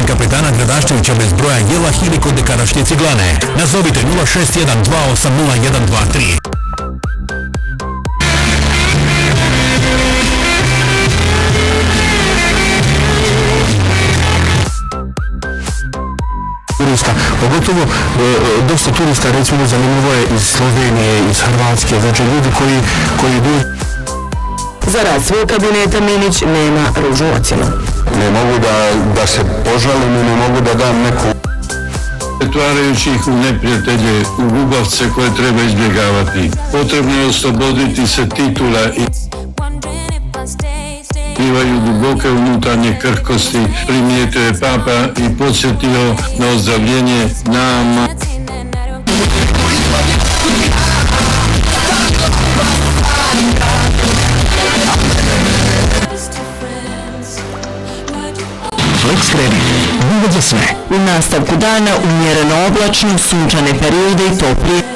kod kapetana Gradaščevića bez broja jela ili kod dekadašnje ciglane. Nazovite 061 280 0123. Pogotovo dosta turista, recimo zanimljivo je iz Slovenije, iz Hrvatske, znači ljudi koji dođu. Za rad svog kabineta Minić nema ružnu ocjenu. Ne mogu da se požalim i ne mogu da dam neku... Pretvarajući ih u neprijatelje, u gubavce koje treba izbjegavati. Potrebno je osloboditi se titula i imaju duboke unutarnje krhkosti, primijetio je Papa i podsjetio na ozdravljenje nama. Flex Credit, uvod za sve. U nastavku dana umjereno oblačno, sunčane periode i toplije.